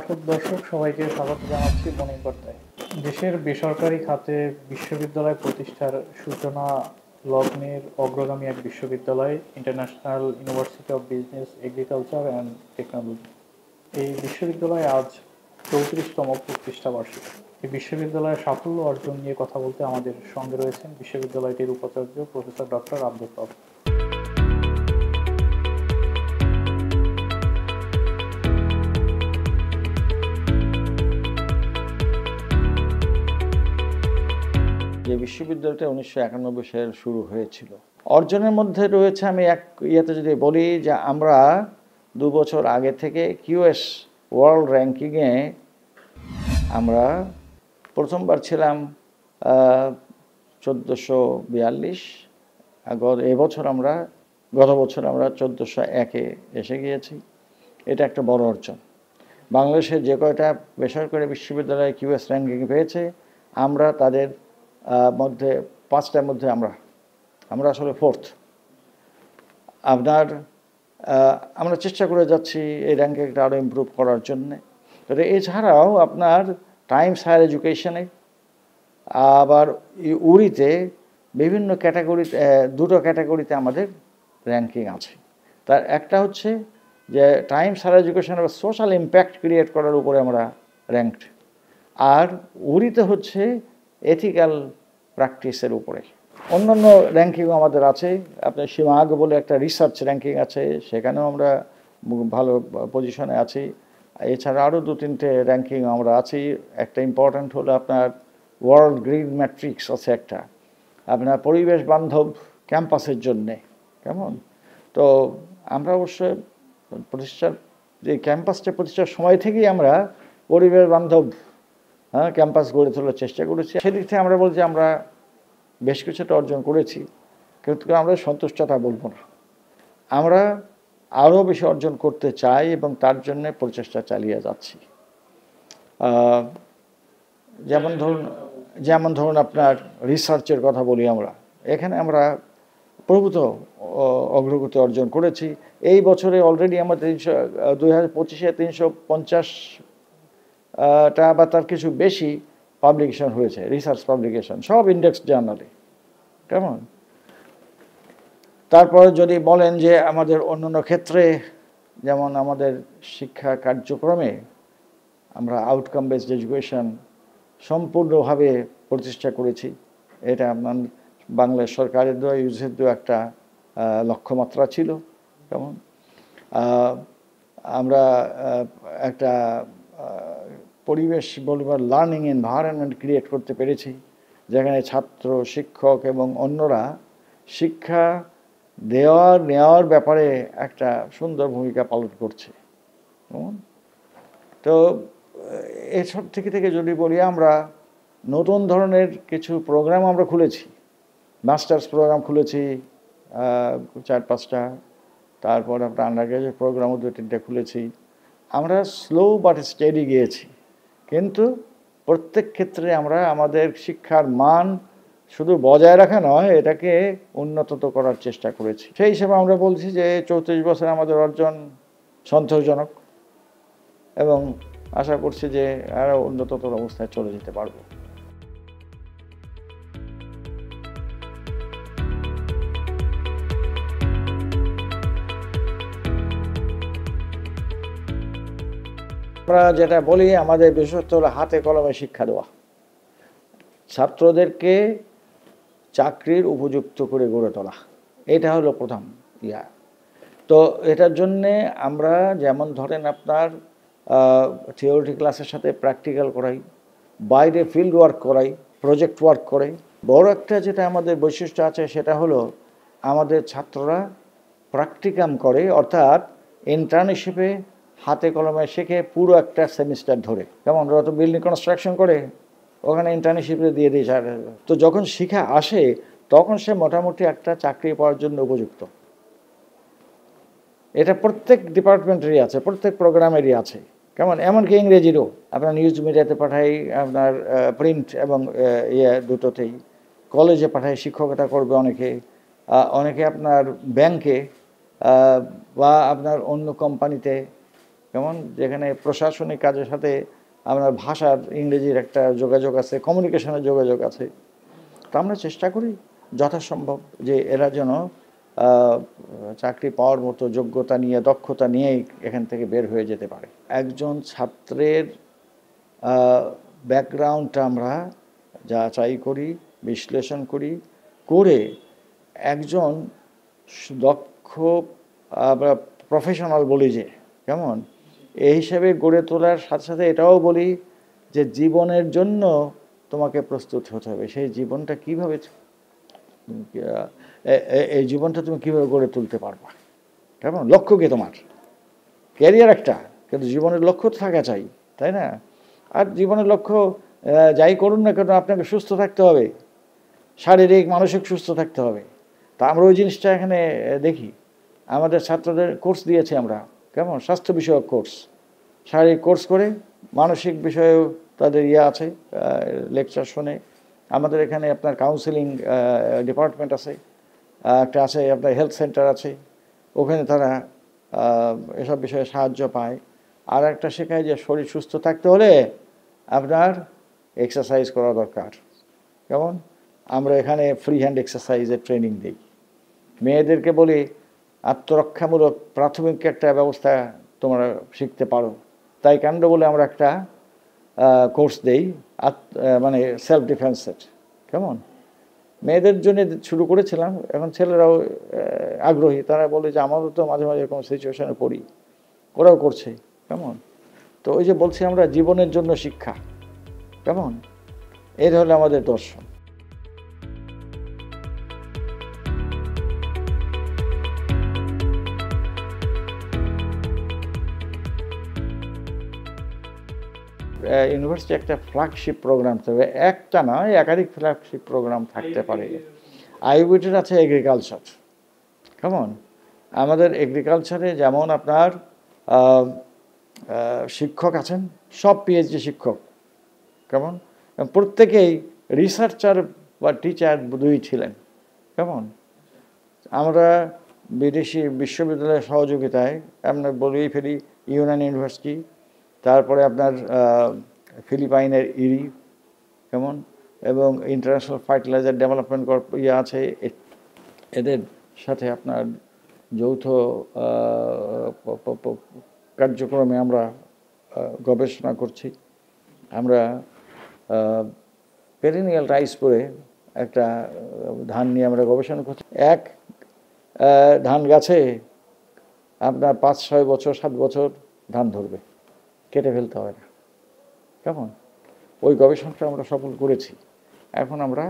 পাঠক দর্শক সবাইকে স্বাগত জানাচ্ছি মর্নিং বার্তায়। দেশের বেসরকারি খাতে বিশ্ববিদ্যালয় প্রতিষ্ঠার সূচনা লগ্নের অগ্রগামী এক বিশ্ববিদ্যালয় international university of business, agriculture and technology. এই বিশ্ববিদ্যালয় আজ 34তম প্রতিষ্ঠা বার্ষিকী। এই বিশ্ববিদ্যালয়ের সাফল্য অর্জন নিয়ে কথা বলতে আমাদের সঙ্গে রয়েছেন বিশ্ববিদ্যালয়টির উপাচার্য প্রফেসর ডক্টর আব্দুল রব। যে বিশ্ববিদ্যালয়টা 1991 সালে শুরু হয়েছিল, অর্জনের মধ্যে রয়েছে, আমি এক ইয়েতে যদি বলি যে আমরা 2 বছর আগে থেকে কিউএস ওয়ার্ল্ড র্যাঙ্কিংয়ে আমরা প্রথমবার ছিলাম 1442। গত বছর আমরা 1401-এ এসে গিয়েছি। এটা একটা বড় অর্জন। বাংলাদেশের যে কয়টা বেসরকারি বিশ্ববিদ্যালয়ে কিউএস র্যাঙ্কিং পেয়েছে, আমরা তাদের মধ্যে 5টার মধ্যে আমরা আসলে 4th। আমরা চেষ্টা করে যাচ্ছি এই র্যাঙ্কিংটা আরও ইমপ্রুভ করার জন্যে। তবে এছাড়াও আপনার টাইমস হায়ার এডুকেশনে আবার উড়িতে বিভিন্ন ক্যাটাগরিতে, 2টো ক্যাটাগরিতে আমাদের র্যাঙ্কিং আছে। তার একটা হচ্ছে যে Times Higher Education social impact create করার উপরে আমরা র্যাঙ্কড, আর উড়িতে হচ্ছে এথিক্যাল প্র্যাকটিসের উপরে। অন্যান্য র্যাঙ্কিংও আমাদের আছে। আপনার সীমাগ বলে একটা রিসার্চ র্যাঙ্কিং আছে, সেখানেও আমরা ভালো পজিশনে আছি। এছাড়া আরও 2-3টে র্যাঙ্কিং আমরা আছি। একটা ইম্পর্ট্যান্ট হলো আপনার ওয়ার্ল্ড গ্রিন ম্যাট্রিক্স আছে একটা, আপনার পরিবেশ বান্ধব ক্যাম্পাসের জন্যে। কেমন তো আমরা অবশ্যই ক্যাম্পাসটা প্রতিষ্ঠার সময় থেকেই আমরা পরিবেশ বান্ধব ক্যাম্পাস গড়ে তোলার চেষ্টা করেছি। সেদিক থেকে আমরা বলছি আমরা বেশ কিছুটা অর্জন করেছি, কিন্তু আমরা সন্তুষ্টতা বলবো না। আমরা আরও বেশি অর্জন করতে চাই এবং তার জন্যে প্রচেষ্টা চালিয়ে যাচ্ছি। যেমন ধরুন আপনার রিসার্চের কথা বলি, এখানে আমরা প্রভূত অগ্রগতি অর্জন করেছি। এই বছরে অলরেডি আমাদের 2025-এ 350টা বা তার কিছু বেশি পাবলিকেশন হয়েছে, রিসার্চ পাবলিকেশন, সব ইন্ডেক্স জার্নালে। কেমন তারপরে যদি বলেন যে আমাদের অন্যান্য ক্ষেত্রে, যেমন আমাদের শিক্ষা কার্যক্রমে আমরা আউটকাম বেসড এডুকেশন সম্পূর্ণভাবে প্রতিষ্ঠা করেছি। এটা আপনার বাংলাদেশ সরকারের দ্বারা ইউজের একটা লক্ষ্যমাত্রা ছিল। কেমন আমরা একটা পরিবেশ বলবার লার্নিং এনভায়রনমেন্ট ক্রিয়েট করতে পেরেছি, যেখানে ছাত্র, শিক্ষক এবং অন্যরা শিক্ষা নেওয়ার ব্যাপারে একটা সুন্দর ভূমিকা পালন করছে। তো এসব থেকে যদি বলি, আমরা নতুন ধরনের কিছু প্রোগ্রাম আমরা খুলেছি। মাস্টার্স প্রোগ্রাম খুলেছি 4-5টা, তারপর আপনার আন্ডার গ্রাজুয়েট প্রোগ্রামও 2-3টে খুলেছি। আমরা স্লো বাট স্টেডি গিয়েছি, কিন্তু প্রত্যেক ক্ষেত্রে আমরা আমাদের শিক্ষার মান শুধু বজায় রাখা নয়, এটাকে উন্নত করার চেষ্টা করেছি। সেই হিসেবে আমরা বলছি যে 34 বছর আমাদের অর্জন সন্তোষজনক, এবং আশা করছি যে আরও উন্নততর অবস্থায় চলে যেতে পারবো। আমরা যেটা বলি, আমাদের বিশেষত হলো হাতে কলমে শিক্ষা দেওয়া, ছাত্রদেরকে চাকরির উপযুক্ত করে গড়ে তোলা, এটা হলো প্রথম ইয়া। তো এটার জন্যে আমরা যেমন ধরেন আপনার থিওরিটি ক্লাসের সাথে প্র্যাকটিক্যাল করাই, বাইরে ফিল্ড ওয়ার্ক করাই, প্রজেক্ট ওয়ার্ক করাই। বড় একটা যেটা আমাদের বৈশিষ্ট্য আছে, সেটা হলো আমাদের ছাত্ররা প্র্যাকটিকাম করে, অর্থাৎ ইন্টার্নশিপে হাতে কলমে শেখে পুরো একটা সেমিস্টার ধরে। যেমন ওরা তো বিল্ডিং কনস্ট্রাকশন করে, ওখানে ইন্টার্নশিপে দিয়ে দিয়েছে। তো যখন শিখা আসে তখন সে মোটামুটি একটা চাকরি পাওয়ার জন্য উপযুক্ত। এটা প্রত্যেক ডিপার্টমেন্টেরই আছে, প্রত্যেক প্রোগ্রামেরই আছে। কেমন এমনকি ইংরেজিরও আপনার নিউজ মিডিয়াতে পাঠাই, আপনার প্রিন্ট এবং দুটোতেই। কলেজে পাঠাই, শিক্ষকতা করবে অনেকে আপনার ব্যাংকে বা আপনার অন্য কোম্পানিতে কেমন, যেখানে প্রশাসনিক কাজের সাথে আপনার ভাষার ইংরেজির একটা যোগাযোগ আছে, কমিউনিকেশনের যোগাযোগ আছে। তা আমরা চেষ্টা করি যথাসম্ভব যে এরা যেন চাকরি পাওয়ার মতো যোগ্যতা নিয়ে, দক্ষতা নিয়েই এখান থেকে বের হয়ে যেতে পারে। একজন ছাত্রের ব্যাকগ্রাউন্ডটা আমরা যাচাই করি, বিশ্লেষণ করি, করে একজন দক্ষ আমরা প্রফেশনাল বলি যে কেমন, এই হিসাবে গড়ে তোলার সাথে সাথে এটাও বলি যে জীবনের জন্য তোমাকে প্রস্তুত হতে হবে। সেই জীবনটা কীভাবে, এই জীবনটা তুমি কীভাবে গড়ে তুলতে পারবা, কেমন, লক্ষ্য কি তোমার? ক্যারিয়ার একটা, কিন্তু জীবনের লক্ষ্য তো থাকা চাই, তাই না? আর জীবনের লক্ষ্য যাই করুন না কেন, আপনাকে সুস্থ থাকতে হবে, শারীরিক মানসিক সুস্থ থাকতে হবে। তা আমরা ওই জিনিসটা এখানে দেখি। আমাদের ছাত্রদের কোর্স দিয়েছি আমরা, কেমন, স্বাস্থ্য বিষয়ক কোর্স, শারীরিক কোর্স করে মানসিক বিষয়েও তাদের আছে, লেকচার শোনে। আমাদের এখানে আপনার কাউন্সিলিং ডিপার্টমেন্ট আছে, একটা আছে আপনার হেলথ সেন্টার আছে, ওখানে তারা এসব বিষয়ে সাহায্য পায়। আর একটা শেখায় যে শরীর সুস্থ থাকতে হলে আপনার এক্সারসাইজ করা দরকার, কেমন, আমরা এখানে ফ্রি হ্যান্ড এক্সারসাইজের ট্রেনিং দিই। মেয়েদেরকে বলি আত্মরক্ষামূলক প্রাথমিক একটা ব্যবস্থা তোমরা শিখতে পারো, তাই কাণ্ড বলে আমরা একটা কোর্স দেই, মানে সেলফ ডিফেন্সের, কেমন। মেয়েদের জন্য শুরু করেছিলাম, এখন ছেলেরাও আগ্রহী, তারা বলে যে আমারও তো মাঝে মাঝে এরকম সিচুয়েশনে পড়ি, ওরাও করছে, কেমন। তো ওই যে বলছি আমরা জীবনের জন্য শিক্ষা, কেমন, এই হলো আমাদের দর্শন। ইউনিভার্সিটি একটা ফ্ল্যাগশিপ প্রোগ্রাম থাকবে, একটা নয় একাধিক ফ্ল্যাগশিপ প্রোগ্রাম থাকতে পারে। আইবিটির আছে এগ্রিকালচার, কেমন, আমাদের এগ্রিকালচারে যেমন আপনার শিক্ষক আছেন, সব পিএইচডি শিক্ষক, কেমন, প্রত্যেকেই রিসার্চার বা টিচার দুই ছিলেন, কেমন। আমরা বিদেশি বিশ্ববিদ্যালয়ের সহযোগিতায় আমরা বলেই ফেলি ইউনান ইউনিভার্সিটি, তারপরে আপনার ফিলিপাইনের ইরি, কেমন, এবং ইন্টারন্যাশনাল ফার্টিলাইজার ডেভেলপমেন্ট আছে, এদের সাথে আপনার যৌথ কার্যক্রমে আমরা গবেষণা করছি। আমরা পেরিনিয়াল রাইস করে একটা ধান নিয়ে আমরা গবেষণা করছি। এক ধান গাছে আপনার 5-6 বছর 7 বছর ধান ধরবে, কেটে ফেলতে হয় না, কেমন। ওই গবেষণাটা আমরা সফল করেছি। এখন আমরা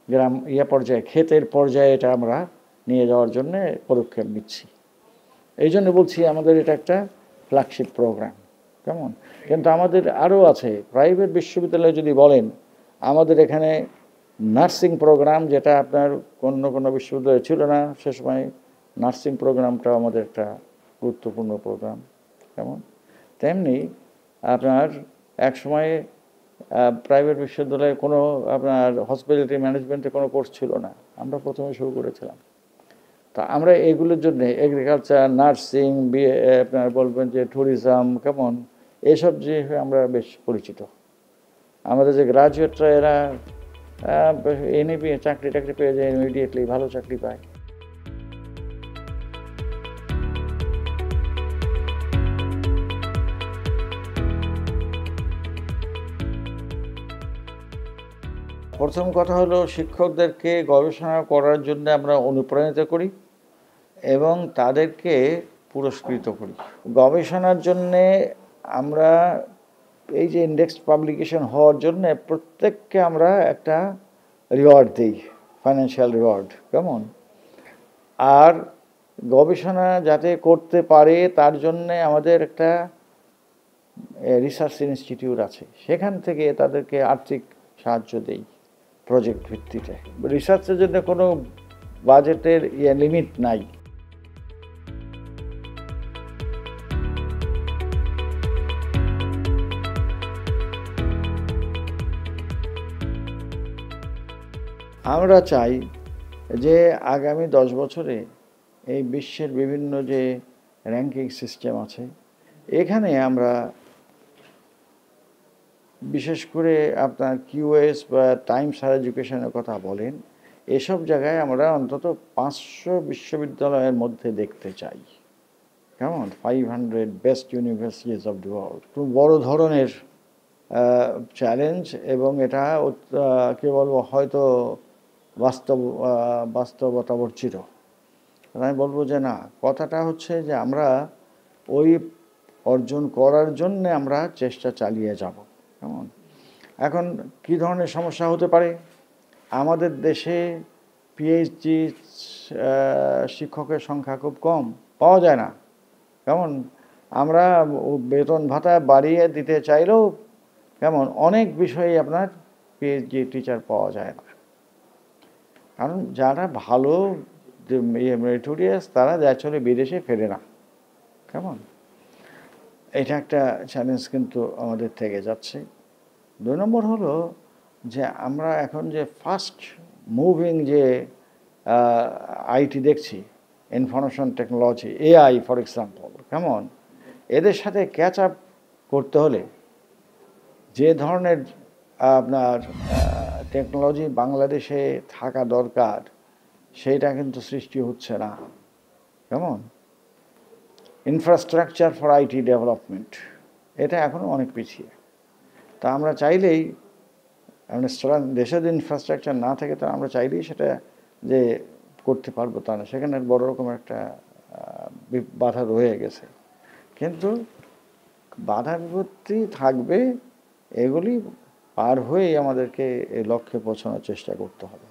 গ্রাম পর্যায়ে, ক্ষেতের পর্যায়ে এটা আমরা নিয়ে যাওয়ার জন্য পদক্ষেপ নিচ্ছি। এই জন্য বলছি আমাদের এটা একটা ফ্ল্যাগশিপ প্রোগ্রাম, কেমন। কিন্তু আমাদের আরও আছে প্রাইভেট বিশ্ববিদ্যালয়ে যদি বলেন, আমাদের এখানে নার্সিং প্রোগ্রাম, যেটা আপনার কোনো বিশ্ববিদ্যালয়ে ছিল না সে সময়, নার্সিং প্রোগ্রামটাও আমাদের একটা গুরুত্বপূর্ণ প্রোগ্রাম, কেমন। তেমনি আপনার এক সময়ে প্রাইভেট বিশ্ববিদ্যালয়ে কোনো আপনার হসপিটালিটি ম্যানেজমেন্টে কোনো কোর্স ছিল না, আমরা প্রথমে শুরু করেছিলাম। তা আমরা এগুলোর জন্য এগ্রিকালচার, নার্সিং, আপনার বলবেন যে ট্যুরিজম, কেমন, এইসব যে আমরা বেশ পরিচিত। আমাদের যে গ্রাজুয়েটরা এরা এনে চাকরি পেয়ে যায়, ইমিডিয়েটলি ভালো চাকরি পায়। প্রথম কথা হলো শিক্ষকদেরকে গবেষণা করার জন্য আমরা অনুপ্রাণিত করি এবং তাদেরকে পুরস্কৃত করি। গবেষণার জন্যে আমরা এই যে ইন্ডেক্স পাবলিকেশন হওয়ার জন্যে প্রত্যেককে আমরা একটা রিওয়ার্ড দিই, ফাইন্যান্সিয়াল রিওয়ার্ড, কেমন। আর গবেষণা যাতে করতে পারে তার জন্যে আমাদের একটা রিসার্চ ইনস্টিটিউট আছে, সেখান থেকে তাদেরকে আর্থিক সাহায্য দেই প্রজেক্ট ভিত্তিতে। রিসার্চের জন্য কোনো বাজেটের লিমিট নাই। আমরা চাই যে আগামী 10 বছরে এই বিশ্বের বিভিন্ন যে র্যাঙ্কিং সিস্টেম আছে, এখানে আমরা বিশেষ করে আপনার কিউএস বা টাইমস হায়ার এডুকেশনের কথা বলেন, এসব জায়গায় আমরা অন্তত 500 বিশ্ববিদ্যালয়ের মধ্যে দেখতে চাই। কেমন? 500 best universities of the world. খুব বড় ধরনের চ্যালেঞ্জ, এবং এটা কী বলবো, হয়তো বাস্তবতাবর্জিত। আমি বলবো যে না, কথাটা হচ্ছে যে আমরা ওই অর্জন করার জন্যে আমরা চেষ্টা চালিয়ে যাব। কেমন? এখন কী ধরনের সমস্যা হতে পারে? আমাদের দেশে পিএইচডি শিক্ষকের সংখ্যা খুব কম, পাওয়া যায় না। কেমন? আমরা বেতন ভাতা বাড়িয়ে দিতে চাইলেও কেমন অনেক বিষয়ে আপনার পিএইচডি টিচার পাওয়া যায় না। কারণ যারা ভালো মেরিটোরিয়াস তারা অ্যাকচুয়ালি বিদেশে ফেরে না। কেমন? এটা একটা চ্যালেঞ্জ কিন্তু আমাদের থেকে যাচ্ছে। 2 নম্বর হলো যে আমরা এখন যে ফাস্ট মুভিং যে আইটি দেখছি, information technology, AI for example, কেমন? এদের সাথে ক্যাচ আপ করতে হলে যে ধরনের আপনার টেকনোলজি বাংলাদেশে থাকা দরকার সেইটা কিন্তু সৃষ্টি হচ্ছে না। কেমন? ইনফ্রাস্ট্রাকচার ফর আইটি ডেভেলপমেন্ট, এটা এখনও অনেক পিছিয়ে। তা আমরা চাইলেই, দেশে যদি ইনফ্রাস্ট্রাকচার না থাকে তা আমরা চাইলেই সেটা যে করতে পারবো তা না, সেখানে বড় রকমের একটা বাধা রয়ে গেছে। কিন্তু বাধা বিপত্তি থাকবে, এগুলি পার হয়েই আমাদেরকে এই লক্ষ্যে পৌঁছানোর চেষ্টা করতে হবে।